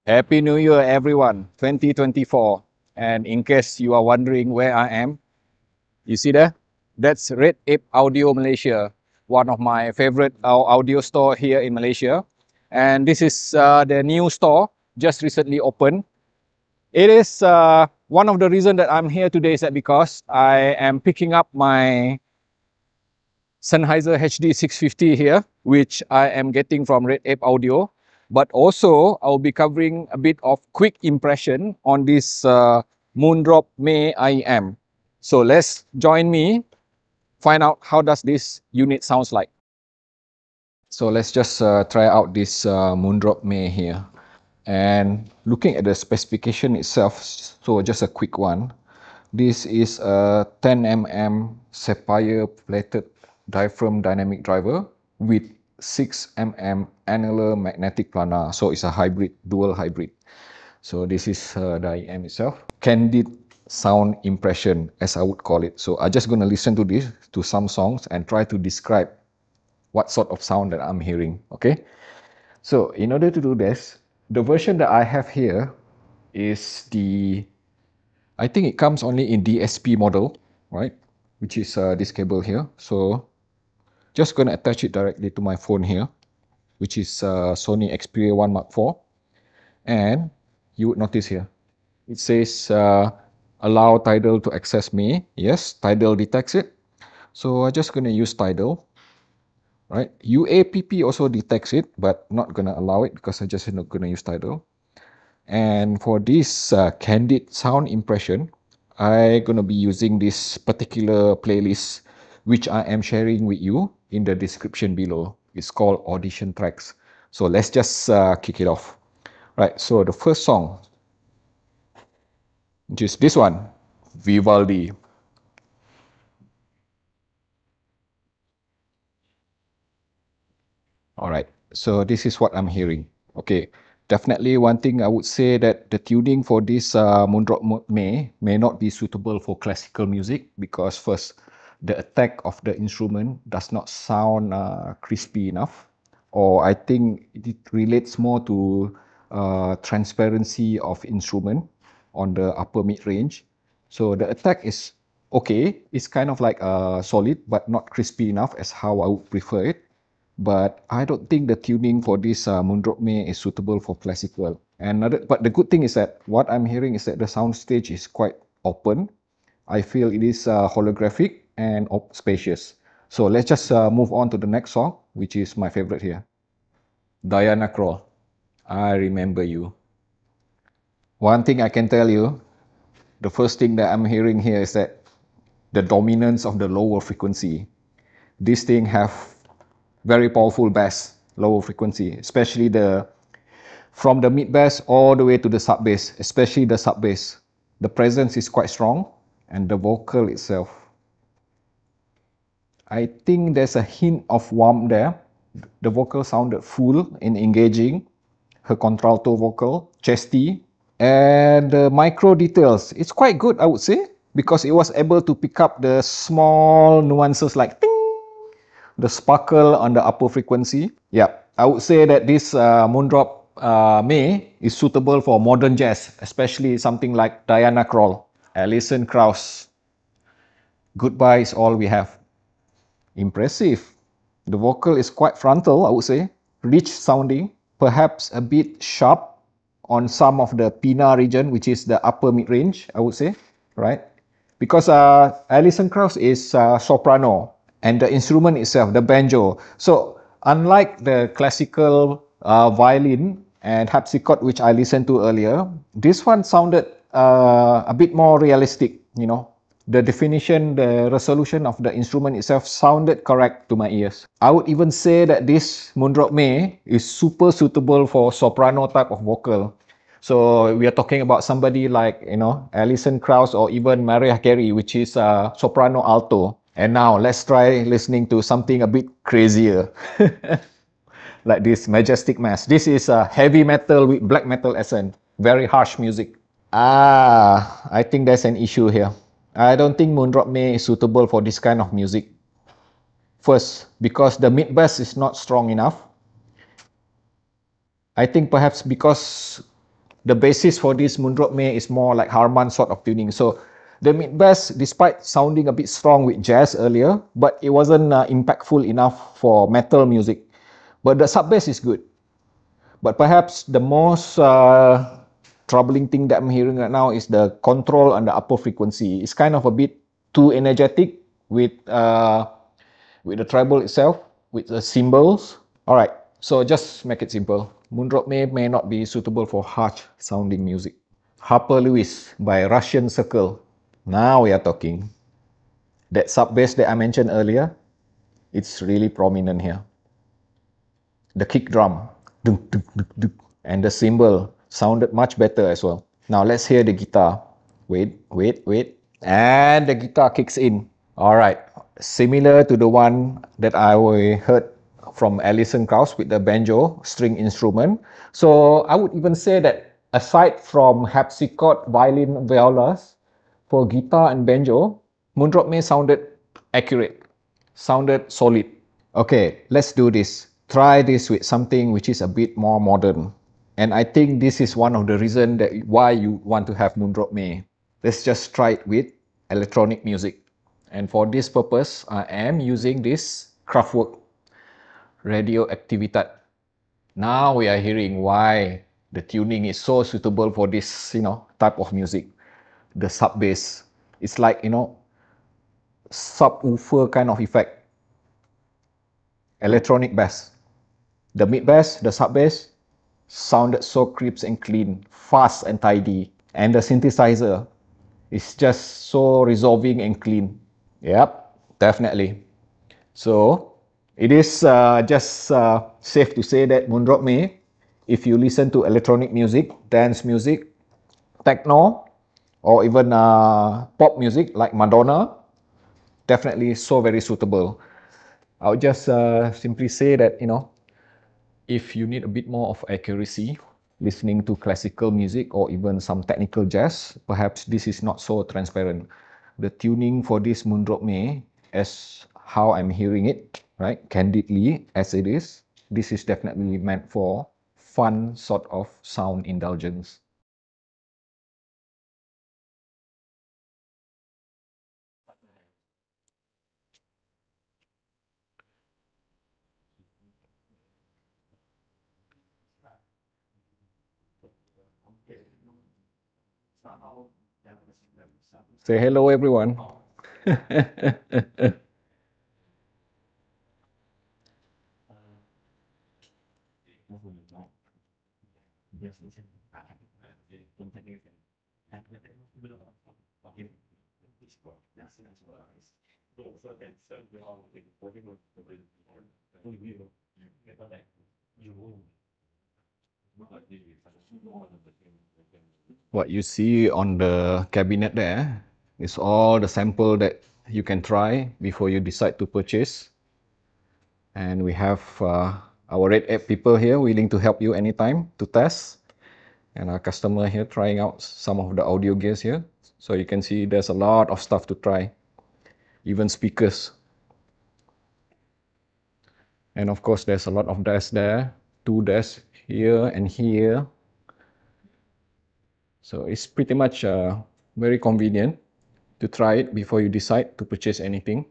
Happy New Year, everyone, 2024. And in case you are wondering where I am, you see there? That's Red Ape Audio Malaysia, one of my favorite audio store here in Malaysia. And this is the new store, just recently opened. It is one of the reasons that I'm here today is that because I am picking up my Sennheiser HD 650 here, which I am getting from Red Ape Audio. But also, I'll be covering a bit of quick impression on this Moondrop MAY IEM. So let's join me, find out how does this unit sounds like. So let's just try out this Moondrop MAY here. And looking at the specification itself, so just a quick one. This is a 10mm sapphire plated diaphragm dynamic driver with 6mm annular magnetic planar. So it's a hybrid, dual hybrid. So this is the IM itself. Candid sound impression, as I would call it. So I'm just going to listen to this, to some songs, and try to describe what sort of sound that I'm hearing. Okay. So in order to do this, the version that I have here is I think it comes only in DSP model, right? Which is this cable here. So just going to attach it directly to my phone here, which is Sony Xperia 1 Mark IV. And you would notice here, it says allow Tidal to access me. Yes, Tidal detects it. So I'm just going to use Tidal, right? UAPP also detects it, but not going to allow it because I'm just not going to use Tidal. And for this Candid sound impression, I'm going to be using this particular playlist, which I am sharing with you in the description below. It's called Audition Tracks. So let's just kick it off. Right, so the first song, which is this one, Vivaldi. All right, so this is what I'm hearing. Okay, definitely one thing I would say that the tuning for this Moondrop may not be suitable for classical music because first, the attack of the instrument does not sound crispy enough, or I think it relates more to transparency of instrument on the upper mid range. So the attack is okay. It's kind of like solid, but not crispy enough as how I would prefer it. But I don't think the tuning for this Moondrop MAY is suitable for classical. But the good thing is that what I'm hearing is that the sound stage is quite open. I feel it is holographic and spacious. So let's just move on to the next song, which is my favorite here. Diana Krall, I Remember You. One thing I can tell you, the first thing that I'm hearing here is that the dominance of the lower frequency. This thing have very powerful bass, lower frequency, especially from the mid bass all the way to the sub bass, especially the sub bass. The presence is quite strong, and the vocal itself, I think there's a hint of warmth there. The vocal sounded full and engaging. Her contralto vocal, chesty, and the micro details, it's quite good, I would say, because it was able to pick up the small nuances like ting, the sparkle on the upper frequency. Yeah, I would say that this Moondrop MAY is suitable for modern jazz, especially something like Diana Krall, Alison Krauss. Goodbye is all we have. Impressive. The vocal is quite frontal, I would say, rich sounding, perhaps a bit sharp on some of the Pina region, which is the upper mid range, I would say, right? Because Alison Krauss is soprano, and the instrument itself, the banjo. So unlike the classical violin and harpsichord, which I listened to earlier, this one sounded a bit more realistic, you know. The definition, the resolution of the instrument itself sounded correct to my ears. I would even say that this Moondrop MAY is super suitable for soprano type of vocal. So we are talking about somebody like, you know, Alison Krauss or even Mariah Carey, which is soprano alto. And now let's try listening to something a bit crazier. Like this Majestic Mass. This is heavy metal with black metal accent. Very harsh music. I think there's an issue here. I don't think Moondrop MAY is suitable for this kind of music. First, because the mid bass is not strong enough. I think perhaps because The basis for this Moondrop MAY is more like Harman sort of tuning. So the mid bass, despite sounding a bit strong with jazz earlier, but it wasn't impactful enough for metal music. But the sub bass is good. But perhaps the most troubling thing that I'm hearing right now is the control on the upper frequency. It's kind of a bit too energetic with the treble itself, with the cymbals. All right, so just make it simple. Moondrop may not be suitable for harsh sounding music. Harper Lewis by Russian Circle. Now we are talking. That sub bass that I mentioned earlier, it's really prominent here. The kick drum, and the cymbal sounded much better as well. Now let's hear the guitar. Wait. And the guitar kicks in. All right, similar to the one that I heard from Alison Krauss with the banjo string instrument. So I would even say that aside from harpsichord, violin, violas, for guitar and banjo, Moondrop MAY sounded accurate, sounded solid. Okay, let's do this. Try this with something which is a bit more modern. And I think this is one of the reasons that why you want to have Moondrop MAY. Let's just try it with electronic music. And for this purpose, I am using this Kraftwerk Radio Activitat. Now we are hearing why the tuning is so suitable for this, type of music. The sub bass, it's like, subwoofer kind of effect. Electronic bass. The mid bass, the sub bass, sounded so crisp and clean, fast and tidy. And the synthesizer is just so resolving and clean. Yep, definitely. So it is just safe to say that Moondrop MAY, if you listen to electronic music, dance music, techno, or even pop music like Madonna, definitely so very suitable. I would just simply say that, if you need a bit more of accuracy, listening to classical music or even some technical jazz, perhaps this is not so transparent. The tuning for this Moondrop MAY, as how I'm hearing it, right, candidly as it is, this is definitely meant for fun sort of sound indulgence. Say hello, everyone. What you see on the cabinet there is all the sample that you can try before you decide to purchase. And we have our Red Ape people here willing to help you anytime to test. And our customer here trying out some of the audio gears here. So you can see there's a lot of stuff to try, even speakers. And of course, there's a lot of desks there, 2 desks here and here. So it's pretty much very convenient to try it before you decide to purchase anything.